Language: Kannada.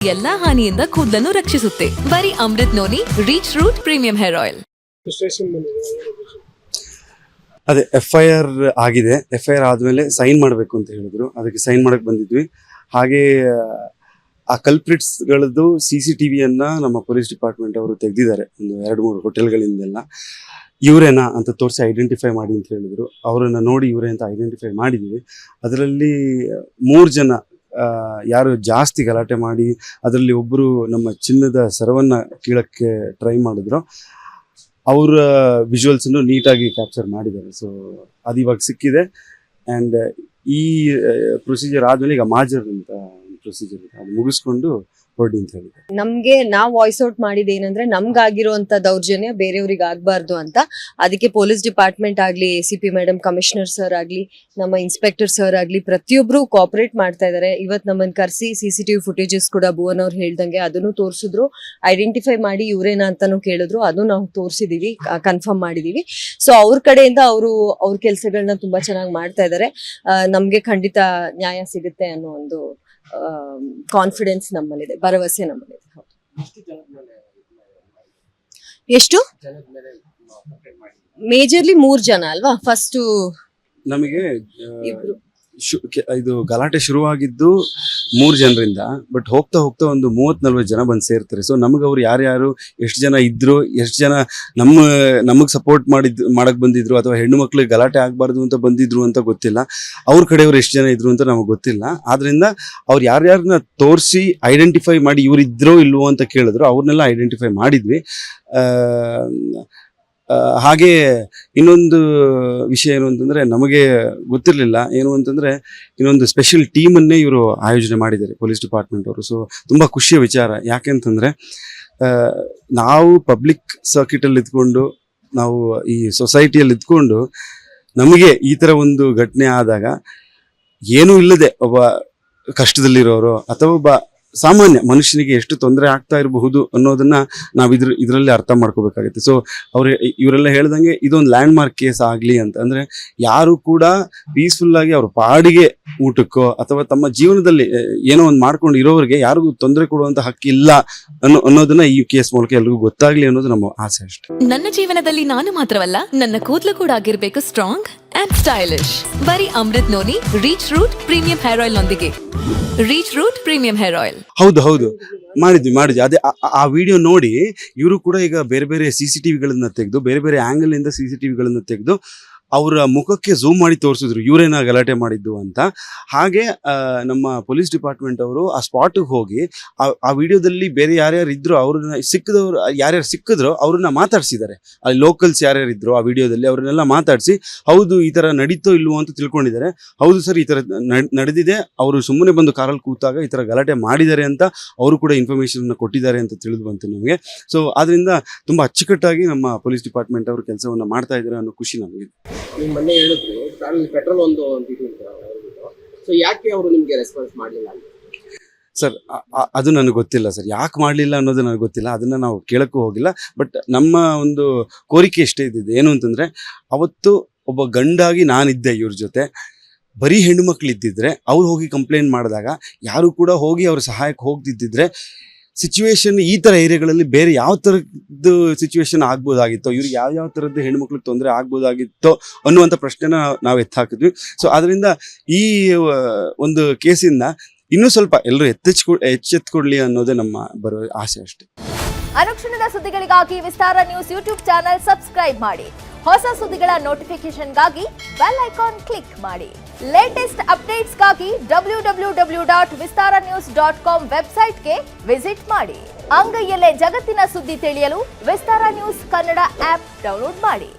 ಎಲ್ಲಾ ಹಾನಿಯಿಂದ ಕೂದಲನ್ನು ರಕ್ಷಿಸುತ್ತೆ. ಬರೀ Amrit noni reach root premium hair oil. ಅದೇ FIR ಆಗಿದೆ. FIR ಆದ್ಮೇಲೆ ಸೈನ್ ಮಾಡಬೇಕು ಅಂತ ಹೇಳಿದ್ರು. ಅದಕ್ಕೆ ಸೈನ್ ಮಾಡಕ್ ಬಂದಿದ್ವಿ. ಹಾಗೆ ಆ ಕಲ್ಪ್ರಿಟ್ಸ್ಗಳದ್ದು CCTVಯನ್ನ ನಮ್ಮ ಪೊಲೀಸ್ ಡಿಪಾರ್ಟ್ಮೆಂಟ್ ಅವರು ತೆಗೆದಿದ್ದಾರೆ. ಒಂದು 2-3 ಹೋಟೆಲ್ಗಳಿಂದೆಲ್ಲ ಇವರೇನಾ ಅಂತ ತೋರಿಸಿ ಐಡೆಂಟಿಫೈ ಮಾಡಿ ಅಂತ ಹೇಳಿದ್ರು. ಅವರನ್ನ ನೋಡಿ ಇವರೇ ಅಂತ ಐಡೆಂಟಿಫೈ ಮಾಡಿದ್ದೀವಿ. ಅದರಲ್ಲಿ 3 ಜನ ಯಾರು ಜಾಸ್ತಿ ಗಲಾಟೆ ಮಾಡಿ ಅದರಲ್ಲಿ ಒಬ್ಬರು ನಮ್ಮ ಚಿನ್ನದ ಸರವನ್ನ ಕೀಳಕ್ಕೆ ಟ್ರೈ ಮಾಡಿದ್ರು. ಅವರ ವಿಜುವಲ್ಸನ್ನು ನೀಟಾಗಿ ಕ್ಯಾಪ್ಚರ್ ಮಾಡಿದ್ದಾರೆ. ಸೊ ಅದು ಇವಾಗ ಸಿಕ್ಕಿದೆ. ಆ್ಯಂಡ್ ಈ ಪ್ರೊಸೀಜರ್ ಆದಮೇಲೆ ಈಗ ಮಾಜರ್ ಅಂತ ಪ್ರೊಸೀಜರ್ ಇದೆ, ಅದು ಮುಗಿಸ್ಕೊಂಡು ಹೊರಡಿ ಅಂತ ಹೇಳಿದ್ದಾರೆ. ನಮ್ಗೆ ನಾವು ವಾಯ್ಸ್ ಔಟ್ ಮಾಡಿದ ಏನಂದ್ರೆ ನಮ್ಗಾಗಿರುವಂತ ದೌರ್ಜನ್ಯ ಬೇರೆಯವ್ರಿಗೆ ಆಗ್ಬಾರ್ದು ಅಂತ. ಅದಕ್ಕೆ ಪೊಲೀಸ್ ಡಿಪಾರ್ಟ್ಮೆಂಟ್ ಆಗ್ಲಿ, ACP ಮೇಡಮ್, ಕಮಿಷನರ್ ಸರ್ ಆಗ್ಲಿ, ನಮ್ಮ ಇನ್ಸ್ಪೆಕ್ಟರ್ ಸರ್ ಆಗ್ಲಿ, ಪ್ರತಿಯೊಬ್ರು ಕೋಆಪರೇಟ್ ಮಾಡ್ತಾ ಇದಾರೆ. ಇವತ್ತು ನಮ್ಮನ್ನ ಕರೆಸಿ CCTV ಫುಟೇಜಸ್ ಕೂಡ ಭುವನ್ ಅವ್ರು ಹೇಳ್ದಂಗೆ ಅದನ್ನು ತೋರಿಸಿದ್ರು. ಐಡೆಂಟಿಫೈ ಮಾಡಿ ಇವ್ರೇನಾ ಅಂತಾನು ಕೇಳಿದ್ರು, ಅದು ನಾವು ತೋರಿಸಿದೀವಿ, ಕನ್ಫರ್ಮ್ ಮಾಡಿದೀವಿ. ಸೊ ಅವ್ರ ಕಡೆಯಿಂದ ಅವ್ರ ಕೆಲಸಗಳನ್ನ ತುಂಬಾ ಚೆನ್ನಾಗಿ ಮಾಡ್ತಾ ಇದಾರೆ. ನಮ್ಗೆ ಖಂಡಿತ ನ್ಯಾಯ ಸಿಗುತ್ತೆ ಅನ್ನೋ ಒಂದು ಕಾನ್ಫಿಡೆನ್ಸ್ ನಮ್ಮಲ್ಲಿದೆ, ಭರವಸೆ ನಮ್ಮಲ್ಲಿದೆ. ಎಷ್ಟು ಮೇಜರ್ಲಿ 3 ಜನ ಅಲ್ವಾ? ಫಸ್ಟ್ ನಮಗೆ ಇದು ಗಲಾಟೆ ಶುರುವಾಗಿದ್ದು 3 ಜನರಿಂದ, ಬಟ್ ಹೋಗ್ತಾ ಹೋಗ್ತಾ ಒಂದು 30-40 ಜನ ಬಂದು ಸೇರ್ತಾರೆ. ಸೊ ನಮಗೆ ಅವ್ರು ಯಾರ್ಯಾರು ಎಷ್ಟು ಜನ ಇದ್ರು, ಎಷ್ಟು ಜನ ನಮಗೆ ಸಪೋರ್ಟ್ ಮಾಡಕ್ ಬಂದಿದ್ರು, ಅಥವಾ ಹೆಣ್ಣು ಮಕ್ಳಿಗೆ ಗಲಾಟೆ ಆಗ್ಬಾರ್ದು ಅಂತ ಬಂದಿದ್ರು ಅಂತ ಗೊತ್ತಿಲ್ಲ. ಅವ್ರ ಕಡೆಯವ್ರು ಎಷ್ಟು ಜನ ಇದ್ರು ಅಂತ ನಮಗೆ ಗೊತ್ತಿಲ್ಲ. ಆದ್ರಿಂದ ಅವ್ರು ಯಾರ್ಯಾರನ್ನ ತೋರಿಸಿ ಐಡೆಂಟಿಫೈ ಮಾಡಿ ಇವ್ರು ಇದ್ರೋ ಇಲ್ವೋ ಅಂತ ಕೇಳಿದ್ರು. ಅವ್ರನ್ನೆಲ್ಲ ಐಡೆಂಟಿಫೈ ಮಾಡಿದ್ವಿ. ಹಾಗೆ ಇನ್ನೊಂದು ವಿಷಯ ಏನು ಅಂತಂದ್ರೆ, ನಮಗೆ ಗೊತ್ತಿರಲಿಲ್ಲ ಏನು ಅಂತಂದ್ರೆ, ಇನ್ನೊಂದು ಸ್ಪೆಷಲ್ ಟೀಮನ್ನೇ ಇವರು ಆಯೋಜನೆ ಮಾಡಿದ್ದಾರೆ ಪೊಲೀಸ್ ಡಿಪಾರ್ಟ್ಮೆಂಟ್ ಅವರು. ಸೊ ತುಂಬಾ ಖುಷಿಯ ವಿಚಾರ. ಯಾಕೆಂತಂದ್ರೆ ನಾವು ಪಬ್ಲಿಕ್ ಸರ್ಕಿಟ್ ಅಲ್ಲಿ ಇದ್ಕೊಂಡು, ನಾವು ಈ ಸೊಸೈಟಿಯಲ್ಲಿ ಇದ್ಕೊಂಡು, ನಮಗೆ ಈ ತರ ಒಂದು ಘಟನೆ ಆದಾಗ ಏನೂ ಇಲ್ಲದೆ ಒಬ್ಬ ಕಷ್ಟದಲ್ಲಿರೋರು ಅಥವಾ ಒಬ್ಬ ಸಾಮಾನ್ಯ ಮನುಷ್ಯನಿಗೆ ಎಷ್ಟು ತೊಂದರೆ ಆಗ್ತಾ ಇರಬಹುದು ಅನ್ನೋದನ್ನ ನಾವು ಇದರಲ್ಲಿ ಅರ್ಥ ಮಾಡ್ಕೋಬೇಕಾಗುತ್ತೆ. ಸೊ ಇವರೆಲ್ಲ ಹೇಳ್ದಂಗೆ ಇದೊಂದು ಲ್ಯಾಂಡ್ ಮಾರ್ಕ್ ಕೇಸ್ ಆಗ್ಲಿ ಅಂತ ಅಂದ್ರೆ, ಯಾರು ಕೂಡ ಪೀಸ್ಫುಲ್ ಆಗಿ ಅವ್ರ ಪಾಡಿಗೆ ಊಟಕ್ಕೋ ಅಥವಾ ತಮ್ಮ ಜೀವನದಲ್ಲಿ ಏನೋ ಒಂದು ಮಾಡ್ಕೊಂಡು ಇರೋರಿಗೆ ಯಾರಿಗೂ ತೊಂದರೆ ಕೊಡುವಂತ ಹಕ್ಕಿಲ್ಲ ಅನ್ನೋದನ್ನ ಈ ಕೇಸ್ ಮೂಲಕ ಎಲ್ರಿಗೂ ಗೊತ್ತಾಗ್ಲಿ ಅನ್ನೋದು ನಮ್ಮ ಆಸೆ ಅಷ್ಟೇ. ನನ್ನ ಜೀವನದಲ್ಲಿ ನಾನು ಮಾತ್ರವಲ್ಲ, ನನ್ನ ಕೂದಲು ಕೂಡ ಆಗಿರ್ಬೇಕು ಸ್ಟ್ರಾಂಗ್ ಅಂಡ್ ಸ್ಟೈಲಿಶ್. ಬರೀ Amrit noni reach root premium hair ಆಯಿಲ್ ನೊಂದಿಗೆ. Reach root premium hair oil. ಹೌದು ಮಾಡಿದ್ವಿ. ಅದೇ ಆ ವಿಡಿಯೋ ನೋಡಿ ಇವರು ಕೂಡ ಈಗ ಬೇರೆ ಬೇರೆ CCTVಗಳನ್ನ ತೆಗೆದು, ಬೇರೆ ಬೇರೆ ಆಂಗಲ್ ಇಂದ CCTVಗಳನ್ನ ತೆಗೆದು ಅವರ ಮುಖಕ್ಕೆ ಝೂಮ್ ಮಾಡಿ ತೋರಿಸಿದ್ರು ಇವರೇನ ಗಲಾಟೆ ಮಾಡಿದ್ದು ಅಂತ. ಹಾಗೆ ನಮ್ಮ ಪೊಲೀಸ್ ಡಿಪಾರ್ಟ್ಮೆಂಟ್ ಅವರು ಆ ಸ್ಪಾಟ್ಗೆ ಹೋಗಿ ಆ ವಿಡಿಯೋದಲ್ಲಿ ಬೇರೆ ಯಾರ್ಯಾರು ಇದ್ರು ಅವ್ರನ್ನ ಯಾರ್ಯಾರು ಸಿಕ್ಕಿದ್ರು ಅವ್ರನ್ನ ಮಾತಾಡ್ಸಿದ್ದಾರೆ. ಅಲ್ಲಿ ಲೋಕಲ್ಸ್ ಯಾರ್ಯಾರು ಇದ್ರು ಆ ವಿಡಿಯೋದಲ್ಲಿ ಅವ್ರನ್ನೆಲ್ಲ ಮಾತಾಡಿಸಿ, ಹೌದು ಈ ತರ ನಡೀತೋ ಇಲ್ವೋ ಅಂತ ತಿಳ್ಕೊಂಡಿದ್ದಾರೆ. ಹೌದು ಸರ್, ಈ ತರ ನಡೆದಿದೆ, ಅವರು ಸುಮ್ಮನೆ ಬಂದು ಕಾರಲ್ಲಿ ಕೂತಾಗ ಈ ತರ ಗಲಾಟೆ ಮಾಡಿದ್ದಾರೆ ಅಂತ ಅವರು ಕೂಡ ಇನ್ಫಾರ್ಮೇಶನ್ ಕೊಟ್ಟಿದ್ದಾರೆ ಅಂತ ತಿಳಿದು ಬಂತು ನಮಗೆ. ಸೊ ಆದ್ರಿಂದ ತುಂಬಾ ಅಚ್ಚುಕಟ್ಟಾಗಿ ನಮ್ಮ ಪೊಲೀಸ್ ಡಿಪಾರ್ಟ್ಮೆಂಟ್ ಅವರು ಕೆಲಸವನ್ನ ಮಾಡ್ತಾ ಇದ್ದಾರೆ ಅನ್ನೋ ಖುಷಿ ನಮಗೆ. ನೀವು ಮೊನ್ನೆ ಹೇಳಿದ್ರು ಪೆಟ್ರೋಲ್ ಒಂದು ಸೊ ಯಾಕೆ ಅವರು ನಿಮ್ಗೆ ರೆಸ್ಪಾನ್ಸ್ ಮಾಡಲಿಲ್ಲ ಅಂತ? ಸರ್ ಅದು ನನಗೆ ಗೊತ್ತಿಲ್ಲ ಸರ್, ಯಾಕೆ ಮಾಡಲಿಲ್ಲ ಅನ್ನೋದು ನನಗೆ ಗೊತ್ತಿಲ್ಲ. ಅದನ್ನ ನಾವು ಕೇಳಕ್ಕೂ ಹೋಗಿಲ್ಲ. ಬಟ್ ನಮ್ಮ ಒಂದು ಕೋರಿಕೆ ಎಷ್ಟೇ ಇದ್ದಿದೆ ಏನು ಅಂತಂದ್ರೆ, ಅವತ್ತು ಒಬ್ಬ ಗಂಡಾಗಿ ನಾನಿದ್ದೆ ಇವ್ರ ಜೊತೆ, ಬರೀ ಹೆಣ್ಣು ಮಕ್ಳು ಇದ್ದಿದ್ರೆ ಅವ್ರು ಹೋಗಿ ಕಂಪ್ಲೇಂಟ್ ಮಾಡಿದಾಗ ಯಾರು ಕೂಡ ಹೋಗಿ ಅವ್ರ ಸಹಾಯಕ್ಕೆ ಹೋಗ್ತಿದ್ದಿದ್ರೆ ಸಿಚುವೇಶನ್ ಈ ತರ ಏರಿಯಾಗಳಲ್ಲಿ ಬೇರೆ ಯಾವ ತರದ್ದು ಸಿಚುವೇಶನ್ ಆಗ್ಬೋದಾಗಿತ್ತೋ, ಇವ್ರಿಗೆ ಯಾವ ತರದ್ದು ಹೆಣ್ಮಕ್ಳಿಗೆ ತೊಂದರೆ ಆಗ್ಬೋದಾಗಿತ್ತೋ ಅನ್ನುವಂಥ ಪ್ರಶ್ನೆನ ನಾವು ಎತ್ತಾಕಿದ್ವಿ. ಸೊ ಅದರಿಂದ ಈ ಒಂದು ಕೇಸಿಂದ ಇನ್ನೂ ಸ್ವಲ್ಪ ಎಲ್ಲರೂ ಎಚ್ಚೆತ್ಕೊಡ್ಲಿ ಅನ್ನೋದೇ ನಮ್ಮ ಬರೋ ಆಸೆ ಅಷ್ಟೇ. ಅನುಕ್ಷಣದ ಸುದ್ದಿಗಳಿಗಾಗಿ ವಿಸ್ತಾರ ನ್ಯೂಸ್ ಯೂಟ್ಯೂಬ್ ಚಾನೆಲ್ ಸಬ್ಸ್ಕ್ರೈಬ್ ಮಾಡಿ. ಹೊಸ ಸುದ್ದಿಗಳ ನೋಟಿಫಿಕೇಶನ್ಗಾಗಿ ಬೆಲ್ ಐಕಾನ್ ಕ್ಲಿಕ್ ಮಾಡಿ. ಲೇಟೆಸ್ಟ್ ಅಪ್ಡೇಟ್ಸ್ಗಾಗಿ www.vistaranews.com ವೆಬ್ಸೈಟ್ಗೆ ವಿಸಿಟ್ ಮಾಡಿ. ಅಂಗೈಯಲ್ಲೇ ಜಗತ್ತಿನ ಸುದ್ದಿ ತಿಳಿಯಲು ವಿಸ್ತಾರ ನ್ಯೂಸ್ ಕನ್ನಡ ಆಪ್ ಡೌನ್ಲೋಡ್ ಮಾಡಿ.